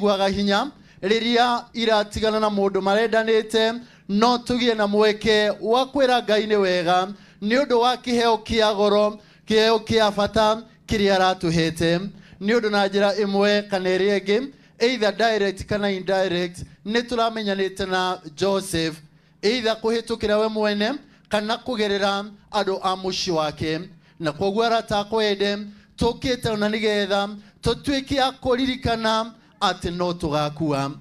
nĩtũiguaga hinya rĩrĩa iratigana na mũndũ marendanĩte no tũgĩe na mweke wa kwĩra Ngai nĩ wega nĩ ũndũ wa kĩheo kĩa goro kĩheo kĩa bata kĩrĩa aratũhete nĩ ũndũ na njĩra ĩmwe kana ĩrĩa ĩngĩ either direct kana indirect nĩtũramenyanĩte na Joseph either kũhĩtũkĩra we mwene kana kũgerera andũ a mũciĩ wake na kwoguo aratakũende tũkĩte na nĩgetha tũtuĩke a kũririkana atĩ no tũgakua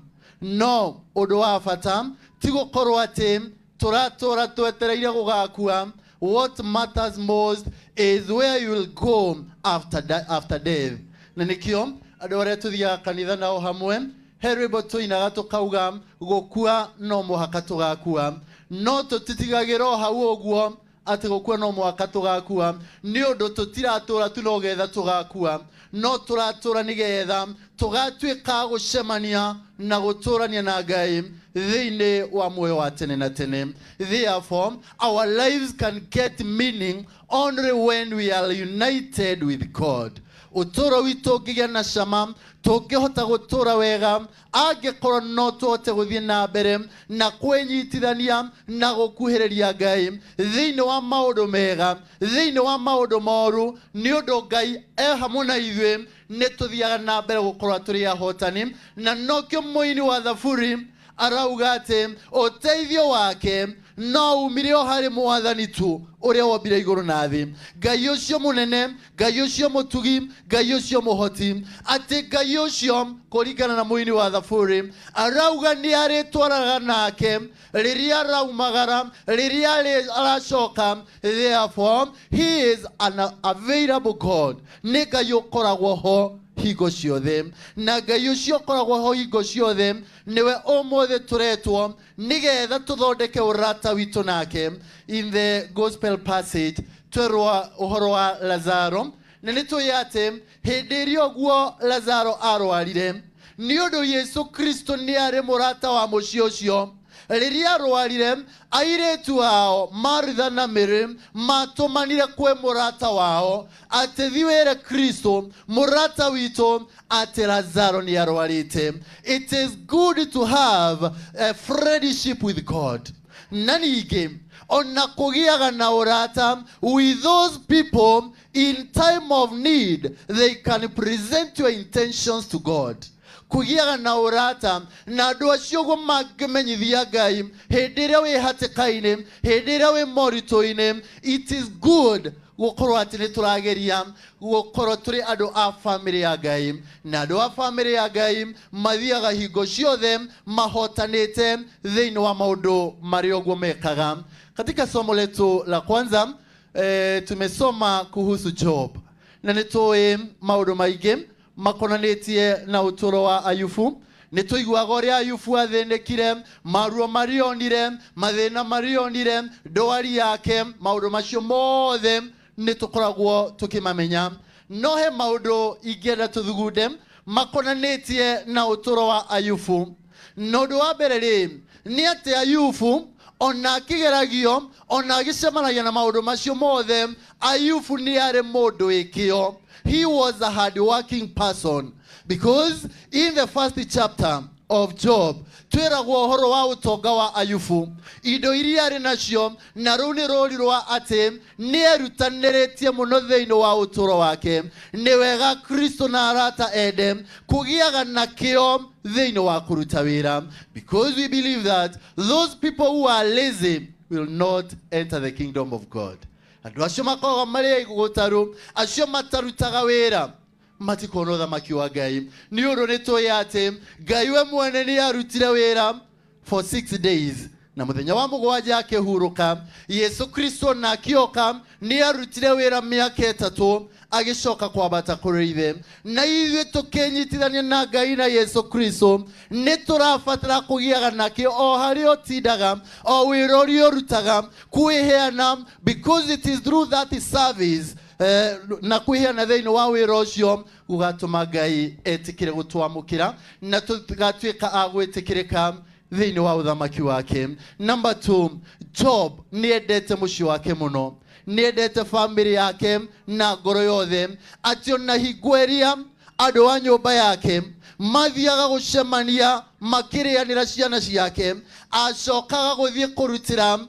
no ũndũ wa bata ti gũkorwo atĩ tũratũra twetereire gũgakua. What matters most is where you will go after death. Na nĩkĩo andũ arĩa tũthiaga kanitha nao hamwe he rwĩmbo tũinaga tũkauga gũkua no mũhaka tũgakua no tũtitigagĩra hau ũguo atĩ gũkua no mũhaka tũgakua nĩ ũndũ tũtiratũra tu no getha tũgakua no tũratũra nĩgetha tũgatuĩka gũcemania na gũtũrania na Ngai thĩinĩ wa muoyo wa tene na tene. Therefore our lives can get meaning only when we are united with God. Ũtũũro witũ ũngĩgĩa na cama tũngĩhota gũtũũra wega angĩkorwo no tũhote gũthiĩ na mbere na kwĩnyitithania na gũkuhĩrĩria Ngai thĩinĩ wa maũndũ mega thĩinĩ wa maũndũ moru nĩ ũndũ Ngai hamwe na ithuĩ nĩtũthiaga na mbere gũkorwo tũrĩ ahotani na nokĩo mũini wa thaburi arauga atĩ ũteithio wake no umire o harĩ Mwathani tu ũrĩa wombire igũrũ na thĩ. Ngai ũcio mũnene Ngai ũcio mũtugi Ngai ũcio mũhoti atĩ Ngai ũcio kũringana na mũini wa thaburi arauga nĩ arĩtwaraga nake rĩrĩa araumagara rĩrĩa aracoka. Therefore he is an available God. Nĩ Ngai ũkoragwo ho hingo ciothe na Ngai ũcio ũkoragwo ho hingo ciothe niwe ũmũthĩ tũretwo nĩgetha tũthondeke ũrata witũ nake. In the gospel passage twerwo ũhoro wa Lazaro na nĩtũĩ atĩ hĩndĩ ĩrĩa ũguo Lazaro arwarire nĩ ũndũ Yesu Kristo nĩ arĩ mũrata wa mũciĩ ũcio rĩrĩa arwarire airĩtu ao Martha na Mary matũmanire kwĩ mũrata wao atĩ thiĩ wĩre Kristo mũrata witũ atĩ Lazaro nĩ arwarĩte. It is good to have a friendship with God. Na ningĩ ona kũgĩaga na ũrata with those people in time of need they can present your intentions to God. Kũgĩaga na ũrata na andũ acio ũguo mangĩmenyithia Ngai hĩndĩ ĩrĩa wĩ hatĩka-inĩ hĩndĩ ĩrĩa wĩ moritũ-inĩ. It is good gũkorwo atĩ nĩ tũrageria gũkorwo tũrĩ andũ a family ya Ngai na andũ a family ya Ngai mathiaga hingo ciothe mahotanĩte thĩinĩ wa maũndũ marĩa ũguo mekaga. Katika somo letu la kwanza tumesoma kuhusu Job na nĩtũĩ maũndũ maingĩ makonanĩtie na ũtũũro wa Ayubu. Nĩtũiguaga ũrĩa Ayubu athĩnĩkire maruo marionire mathĩna marionire ndwari yake maũndũ macio mothe nĩtũkoragwo tũkĩmamenya no he maũndũ ingĩenda tũthugunde makonanĩtie na ũtũũro wa Ayubu. Na ũndũ wa mbere rĩ nĩ atĩ Ayubu ona akĩgeragio ona agĩcemanagia na maũndũ macio mothe Ayubu nĩ arĩ mũndũ wĩkĩo. He was a hard-working person because in the first chapter of Job twĩragwo ũhoro wa ũtonga wa Ayubu indo iria arĩ nacio na rũu nĩ rũri rwa atĩ nĩ erutanĩrĩtie mũno thĩinĩ wa ũtũũro wake. Nĩ wega Kristo na arata ende kũgĩaga na kĩo thĩinĩ wa kũruta wĩra because we believe that those people who are lazy will not enter the kingdom of God. Andũ acio makoragwo marĩ gũtarũ acio matarutaga wĩra matikona ũthamaki wa Ngai. Nĩ ũndũ nĩtũĩ atĩ Ngai we mwene nĩ arutire wĩra for 6 days na mũthenya wa mũgwanja akĩhurũka. Yesu Kristo na akĩoka nĩ arutire wĩra mĩaka 3 agĩcoka kwambata kũrĩ Ithe. Na ithuĩ tũkĩnyitithania na Ngai na Yesu Kristo nĩ tũrabatara kũgĩaga nake o harĩa ũtindaga o wĩra ũrĩa ũrutaga kwĩheana because it is through that service na kwĩheana thĩinĩ wa wĩra ũcio gũgatũma Ngai etĩkĩre gũtwamũkĩra na tũgatuĩka a gwĩtĩkĩrĩka thĩinĩ wa ũthamaki wake. Number 2, Job nĩ endete mũciĩ wake mũno. Nĩ endete family yake na ngoro yothe atĩ ona hingo ĩrĩa andũ a nyũmba yake mathiaga gucemania makirianira ciana ciake acokaga guthie kurutira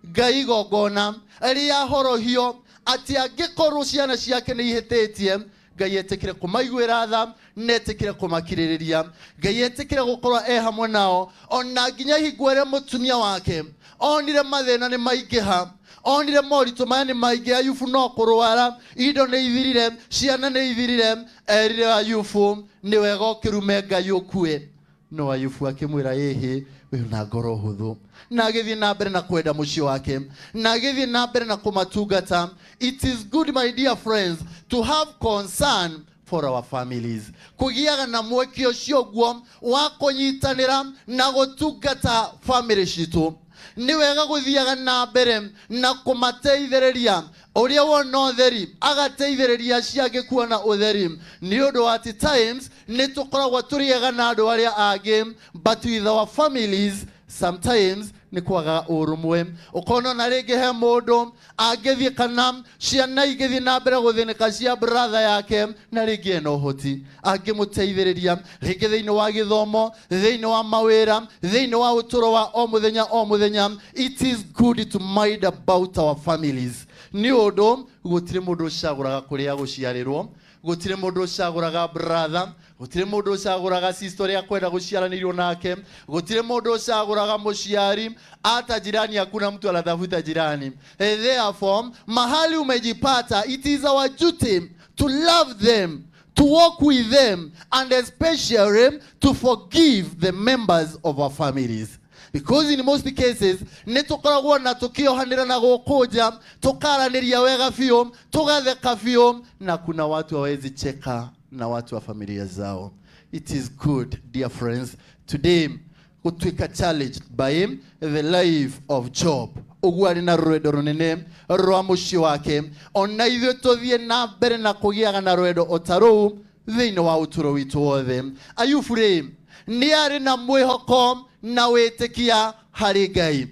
Ngai igongona ria horohio ati angikorwo ciana ciake ni ihetitie Ngai etikire kumaiguira tha netikire kumakiririria Ngai etikire gukorwo hamwe nao ona nginya hingwere mutumia wake onire mathina ni maigiha onire moritu maya ni maigi Ayubu no kurwara indo ni ithirire ciana ni ithirire erire Ayubu ni wega ukirume Ngai ukue no Ayubu akimwira yehi we na ngoro huthu na agithie na mbere na kwenda mucio wake na agithie na mbere na kumatungata. It is good, my dear friends, to have concern for our families. Kugiaga na mwekio cio guo wa kunyitanira na gutungata family citu ni wega guthiaga na mbere na kumateithĩrĩria uria wona utheri agateithĩrĩria ciake kuona utheri ni undu at times ni tukoragwo turiega na andu aria angi, but with our families sometimes ni kwaga urumwe. Ukona na ringi he mundu angithie kana ciana igithie na mbere guthinika cia brother yake na ringi no hoti angimuteithĩrĩria ringi thiini wa githomo, thiini wa mawira, thiini wa uturo wa o muthenya. It is good to mind about our families. Ni undu gutire mundu ucaguraga kuria guciarirwo, gutire mundu ucaguraga brother, gutire mundu ucaguraga sister ya kwenda guciaranirio nake, gutire mundu ucaguraga muciari, hata jirani hakuna mtu anatafuta jirani. Therefore, mahali umejipata, it is our duty to love them, to walk with them, and especially to forgive the members of our families. Because in most cases nitukoragwo na tukiohanira na gukuja tukaraniria wega fio tugatheka fio na kuna watu hawezi cheka na watu wa familia zao. It is good, dear friends, today kutwika challenged by the life of Job. Ugwari na rwedo runene rwa mucio wake ona ithuĩ tuthie na mbere na kugiaga na rwedo otaru thiini wa uturo witu wothe. Ayubu ni ari na mwihoko na witikia hari Ngai.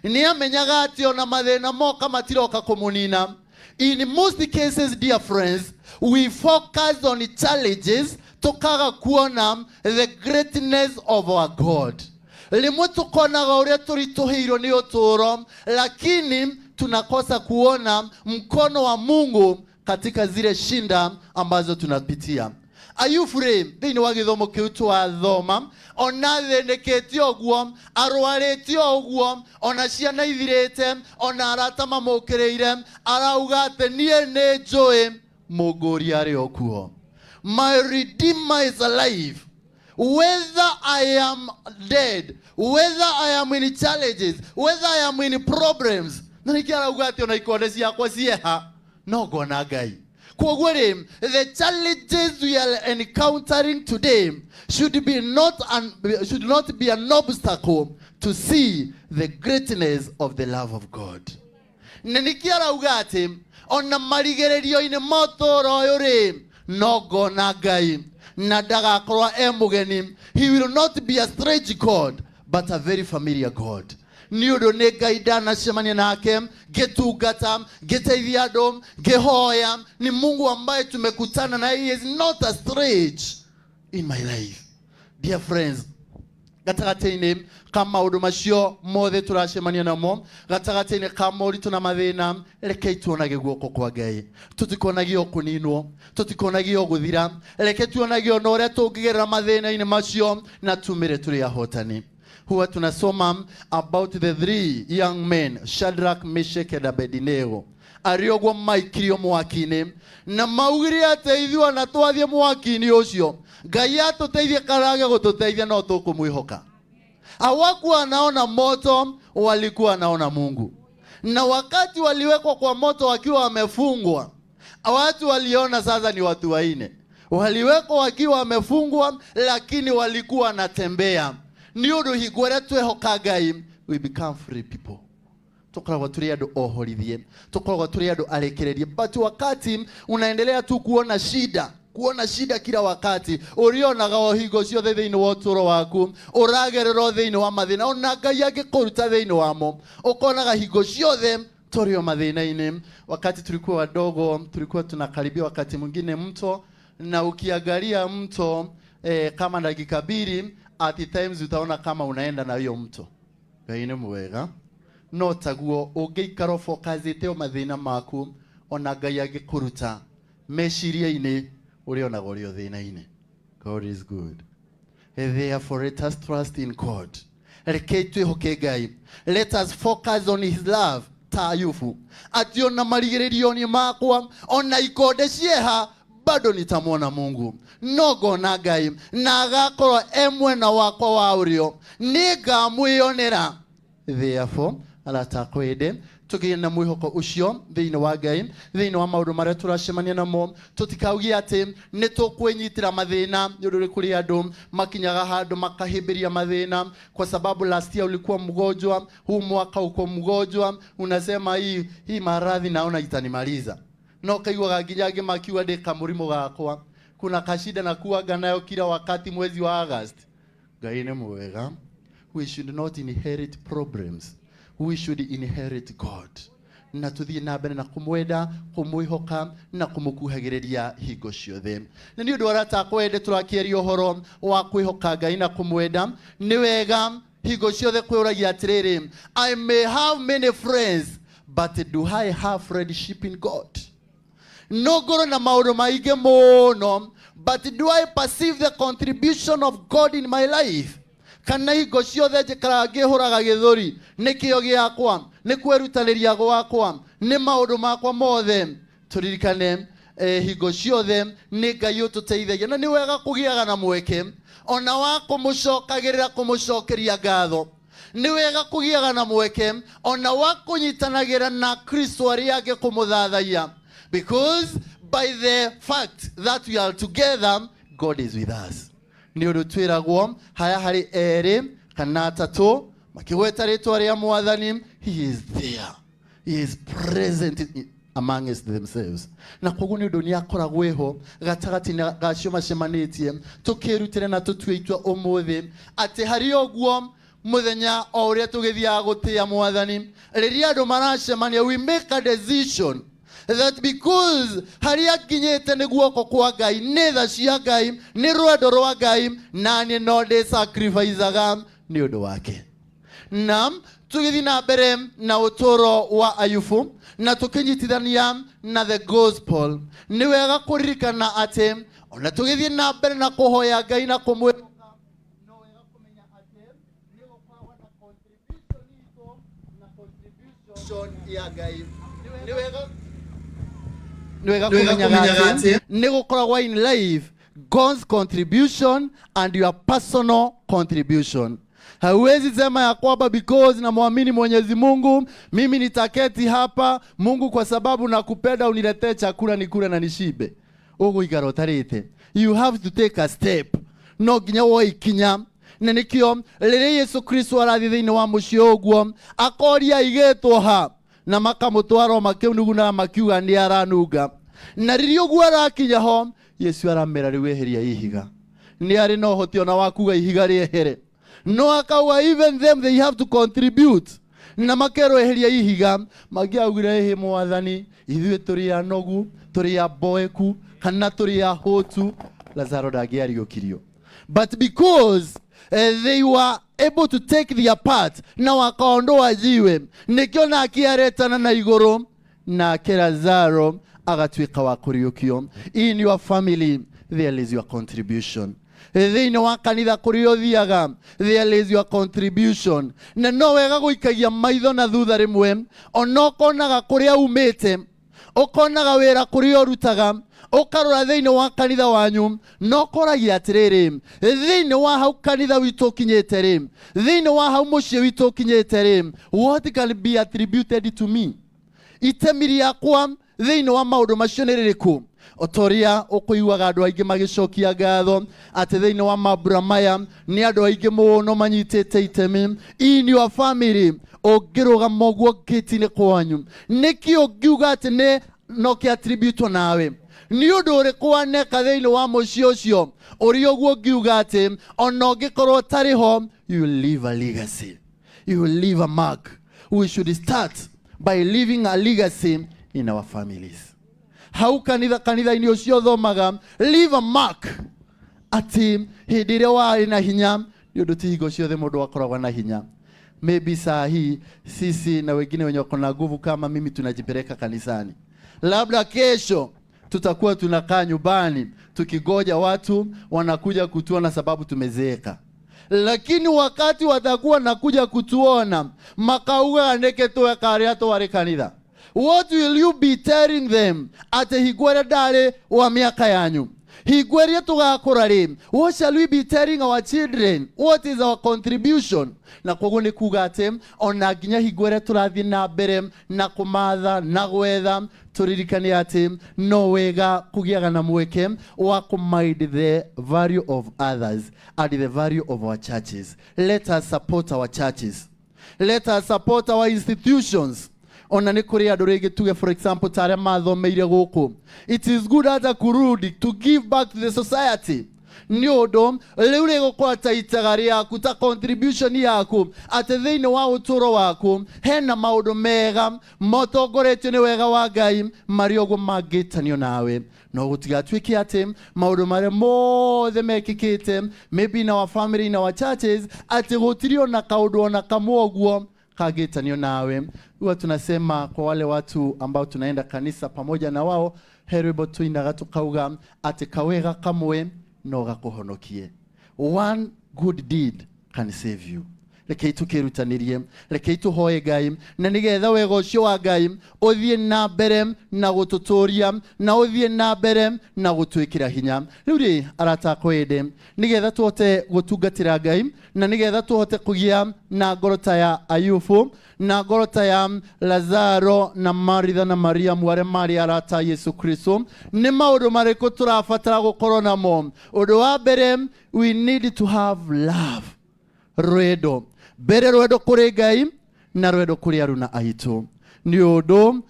Ni amenyaga ati ona mathina moka matiroka kumunina. In most cases, dear friends, we focus on the challenges tukaga kuona the greatness of our God. Limwe tukonaga uria turituhirwo ni uturo, lakini tunakosa kuona mkono wa Mungu katika zile shinda ambazo tunapitia. Ayubu thiini wa githomo kiu twathoma ona theneketio oguo arwaritio oguo ona ciana ithirite ona arata mamukiriire arauga ati nie ni njui munguri ari okuo. My Redeemer is alive. Whether I am dead, whether I am in challenges, whether I am in problems, na nikiarauga ati ona ikonde ciakwa cieha no ngona Ngai. The challenges we are encountering today should not be an obstacle to see the greatness of the love of God. Nenikiara ugati ona marigererio ine motoro yore no gona Ngai na ndagakorwa mugeni. He will not be a strange God but a very familiar God. Niudo ne Ngai ndanacemania nake getungata geteithia andu gehoya ni Mungu ambaye tumekutana na he is not a strange in my life. Dear friends, gatagataine kama maundu macio mothe turacemania namo, gatagataine kama uritu na mathina, reke tuonage guoko kwa Ngai. Tutikonagio kuninwo, tutikonagio guthira, reke tuonagio no ria tungigerera mathina ine macio na tumire turi ahotani. Huwa tunasoma about the three young men, Shadrach, Meshach and Abednego. Ariogwo maikirio mwakini na maugire ateithio na twathie mwakini ucio. Ngai atuteithie karage gututeithia no tukumwihoka. Hawakuwa wanaona moto, walikuwa wanaona Mungu. Na wakati waliwekwa kwa moto wakiwa wamefungwa, watu waliona sasa ni watu waine. Waliwekwa wakiwa wamefungwa lakini walikuwa wanatembea. Niudu higwere twehoka Ngai, we become free people. Tukoragwo turi andu ohorithie, tukoragwo turi andu arekererie. But wakati unaendelea tu kuona shida kila wakati, urionaga ohigo ciothe thiini wa uturo waku, uragererwo thiini wa mathina ona Ngai agikuruta thiini wamo, ukonaga higo ciothe torio mathina-ini. Wakati tulikuwa wadogo tulikuwa tunakaribia wakati mwingine mto, na ukiangalia mto kama dakika 2 at times utaona kama unaenda na hiyo mto. Ngai nĩ mwega. No taguo ũngĩikara focusite o mathĩna maku ona Ngai angĩkũruta meciria-inĩ ũrĩonaga ũrĩ thĩna-inĩ. God is good. Therefore let us trust in God. Reke twĩhoke Ngai. Let us focus on his love. Ta Ayubu. Ati ona marigĩrĩrio-inĩ makwa ona ikonde cieha bado nitamwona Mungu. No ngona Ngai na agakorwo mwena wakwa wa ũrĩo. Nĩngamwĩonera. Therefore aratakwende tugiye na mwihoko ucio thiini wa Ngai thiini wa maundu maria turacemania namo tutikaugie ati ni tukwinyitira mathina yuduri kuri andu makinyaga handu makahimbiria mathina kwa sababu last year ulikuwa mgonjwa, huu mwaka uko mgonjwa, unasema hii maradhi naona itanimaliza. No kaigwa nginyaga makiwa ndika murimu gakwa, kuna kashida na kuaga nayo kila wakati mwezi wa August. Ngai ni mwega. We should not inherit problems. We should inherit God. Na tuthie na mbere na kumwenda, kumwihoka na kumukuhagiriria hingo ciothe. Na ni undu aratakwende turakieria uhoro wa kwihoka Ngai na kumwenda. Ni wega hingo ciothe kwiragia atiriri, I may have many friends, but do I have friendship in God? No ngoro na maundu maingi muno, but do I perceive the contribution of God in my life? Kana hingo ciothe njikara ngihuraga githuri nikio giakwa ni kwerutanĩria gwakwa ni maundu makwa mothe turirikane hingo ciothe ni Ngai ututeithagia na ni wega kugiaga na mweke ona wa kumucokagirira kumucokeria ngatho. Ni wega kugiaga na mweke ona wa kunyitanagira na Kristo aria angi kumuthathaiya, because by the fact that we are together God is with us. Ni undu twiragwo haya hari eri kana atatu makigweta ritwa ria Mwathani, he is there, he is present amongst themselves. Na koguo ni undu ni akoragwo ho gatagati na gacio macemanitie tukirutire na tutue itua umuthi ati hari oguo muthenya o uria tugithia gutia Mwathani riria andu maracemania, we make a decision that because haria kinyete ni guoko kwa Ngai, ni tha cia Ngai, ni rwendo rwa Ngai, na ni no de sacrifice-aga ni undu wake. Nam tugithi na mbere na utoro wa Ayubu na tukinyitithania na the gospel, ni wega kuririkana ati ona tugithi na mbere na kuhoya Ngai na kumwe no wega kumenya ati ni gukoragwo na contribution ito na contribution ya Ngai. Ni wega in life God's contribution and your personal contribution. Hauwezi sema ya kwamba because na muamini Mwenyezi Mungu mimi nitaketi hapa Mungu kwa sababu nakupenda uniletee chakula nikule na nishibe. Ugu igarotarite. You have to take a step. No ginya wo ikinya. Na nikio rere Yesu Kristo arathi thiini wa mucio uguo akoria igetwo ha na makamutwaro makiunuguna makiuga ni aranunga. Na ririo guo arakinya ho Yesu aramera riweheria ihiga. Ni ari no hoti ona wakuga ihiga riehere. No akawa even them they have to contribute. Na makero eheria ihiga magiaugire ehe Mwathani ithuĩ turi anogu turi aboeku kana turi ahotu Lazaro ndagiariũkirio. But because they were able to take their part na wakaondoa jiwe nikio na akiaretana na iguru na Lazaro agatuika wa kuriũkio. In your family there is your contribution. Thiini wa kanitha kuri uthiaga there is your contribution. Na no wega guikagia maitho na thutha rimwe ona ukonaga kuria umite ukonaga wira kuri urutaga ukarora thiini wa kanitha wanyu no koragia atiriri thiini wa hau kanitha witu kinyete ri thiini wa hau mucie witu kinyete ri what can be attributed to me. Itemiri yakwa thiini wa maundu macio ni ririku otoria ukuiguaga andu aingi magicokia ngatho ati thiini wa mambura maya ni andu aingi muno manyitite itemi. In your family ungirugama uguo ngiti-ini kwanyu nikio ngiuga ati ni no ki attribute nawe ni undu uriku waneka thiini wa mucio ucio uri uguo ngiuga ati ona ungikorwo tariho you will leave a legacy, you will leave a mark. We should start by leaving a legacy in our families. Hau kanitha ini ucio thomaga leave a mark ati hindi ĩrĩa warĩ na hinya nĩ ũndũ ti hingo ciothe mũndũ akoragwo na hinya. Maybe saa hii sisi na wengine wenye wako na nguvu kama mimi tunajipeleka kanisani. Labda kesho tutakuwa tunakaa nyumbani tukigoja watu wanakuja kutuona sababu tumezeeka. Lakini wakati watakuwa nakuja kutuona makauga andeke toa kariato wale kanitha. What will you be telling them? Ate higwere dale wa miaka yanyu. Higwere tugakora ri. What shall we be telling our children? What is our contribution? Na kogo ni kugate ona ginya higwere turathi na mbere na kumatha na gwetha turirikane ati no wega kugiaga na mweke wa kumind the value of others and the value of our churches. Let us support our churches. Let us support our institutions. Ona ni kuri andu ringi tuge for example tare mathomeire guku. It is good as a kurudi to give back to the society. Nyodo leure gukora taitagari yaku ta contribution yaku ate thiini wa uturo waku hena maundu mega motongoretio ni wega wa Ngai mariogo magitanio nawe no gutigatwiki ate maundu mare mothe mekikite maybe in our family in our churches ate gutirio na kaundu ona kamwoguo kagitanio nawe. Huwa tunasema kwa wale watu ambao tunaenda kanisa pamoja na wao heribo tuinaga tukauga ate kawega kamwe no gakuhonokie. One good deed can save you. Rekei tukirutanirie, rekei tuhoye Ngai na nigetha wega ucio wa Ngai uthie na mbere na gututuria na uthie na mbere na gutwikira hinya. Riu ri arata kwende nigetha tuhote gutungatira Ngai na nigetha tuhote kugia na ngorota ya Ayubu na ngorota ya Lazaro na Maritha na Maria mware mari arata Yesu Kristo ni maundu mariko turafatara gukorwo namo. Undu wa mbere, we need to have love. Rwedo bere rwedo kuri Ngai na rwedo kuri aruna aitu ni undu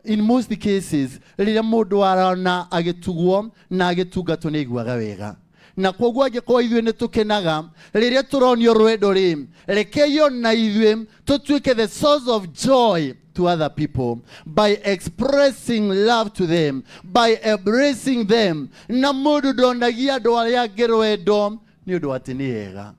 in most cases riria mundu arana agitugwo na agitungatwo ni igwaga wega na koguo angĩkorwo ithuĩ nĩ tũkenaga rĩrĩa tũronio rwendo rĩ rekeyo na ithuĩ tũtuĩke the source of joy to other people by expressing love to them, by embracing them. Na mũndũ ndonagia andũ arĩa angĩ rwendo nĩ ũndũ atĩ nĩ ega.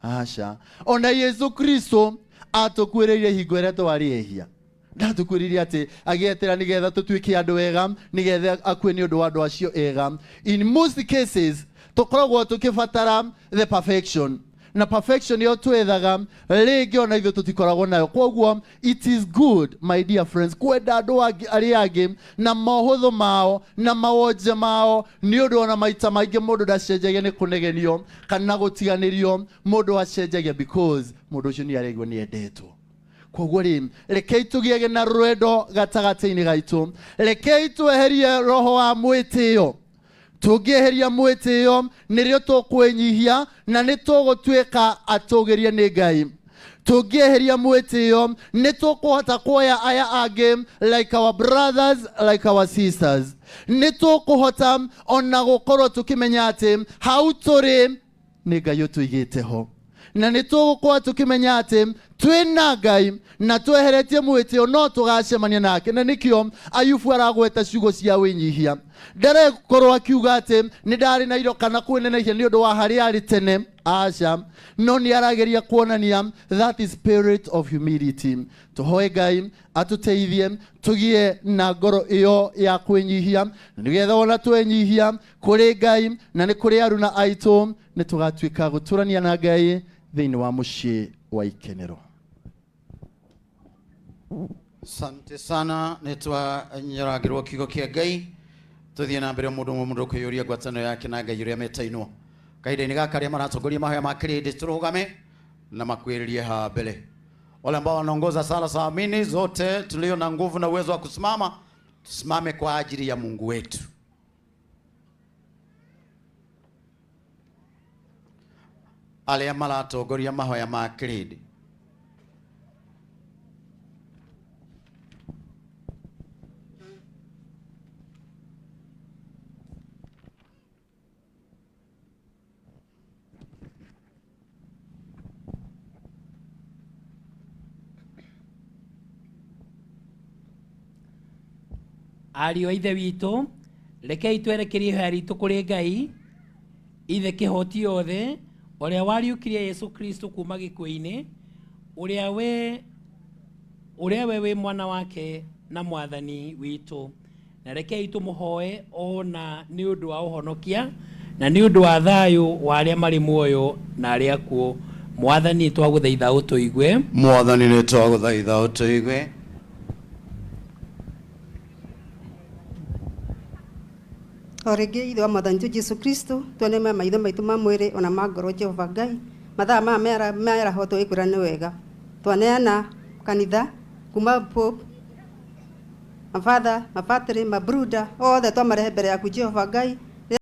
Asha ona Yesu Kristo atukwiririe hingo ĩrĩa twarĩ ehia ndatukwiririe ati agietera nigetha tutuike andu wega nigetha akue ni undu wa andu acio ega. In most cases tukoragwo tukibatara the perfection na perfection yo twethaga rĩngĩ ona ithuĩ tutikoragwo nayo. Koguo it is good my dear friends kwenda andu arĩa angĩ na mohotho mao na mawonje mao nĩ ũndũ ona maita maingĩ mũndũ ndacenjagia nĩ kũnegenio kana gũtiganĩrio mũndũ acenjagia because mũndũ ũcio nĩ aregwo nĩ endetwo. Koguo rĩ rekei tũgĩage na rwendo gatagatĩ-inĩ gaitũ, rekei tweherie roho wa mwĩtĩo. Tũngĩeheria mwĩtĩo nĩrĩo tũkwĩnyihia na nĩ tũgũtuĩka atũgĩrie nĩ Ngai. Tũngĩeheria mwĩtĩo nĩ tũkũhota kuoya aya angĩ like our brothers, like our sisters. Nĩ tũkũhota ona gũkorwo tũkĩmenya atĩ hau tũrĩ nĩ Ngai ũtũigĩte ho. Na nĩ tũgũkorwo tũkĩmenya atĩ twĩna Ngai na tweheretie mwĩtĩo no tũgacemania nake. Na nĩkĩo Ayubu aragweta ciugo cia wĩnyihia. Ndarekorwo akiuga atĩ nĩ ndarĩ na iro kana kwĩnenehia nĩ ũndũ wa harĩa arĩ tene. Aca no nĩ arageria kuonania that is spirit of humility. Tũhoe Ngai atũteithie tũgie na ngoro ĩyo ya kwĩnyihia nĩgetha ona twenyihia kũrĩ Ngai na nĩ kũrĩ aruna aitũ nĩ tũgatuĩka gũtũrania na Ngai thĩinĩ wa mũciĩ wa ikenero. Asante sana netwa nyaragirwo kigo kia Ngai tuthie na mbere mundu kuyuria gwatano yake na Ngai uria metainwo kaida-ini gaka ria maratongoria mahoya ma kirindi turugame na makwiririe ha mbele. Wale ambao wanaongoza sala za amini zote tulio na nguvu na uwezo wa kusimama tusimame kwa ajili ya Mungu wetu. Ale maratongoria mahoya ma kirindi Ariũ a ithe witũ rekei twerekerie ihoya ritũ kũrĩ Ngai ithe kihoti yothe uria wariukirie Yesu Kristo kuma gikuũ-inĩ uria we mwana wake na mwathani witu na rekei tumuhoe ona ni undu wa uhonokia na ni undu wa thayu wa aria mari muoyo na aria akuo. Mwathani twaguthaitha utuigue. Mwathani ni twaguthaitha utuigue. Orege ithe wa Mwathani Jesu Kristo tuone maitho maitu ma mwiri ona ma ngoro Jehova Ngai mathaa ma mera hoto ikwira ni wega twaneana kanitha kuma pope mafather mabruda othe twamarehe mbere yaku Jehova Ngai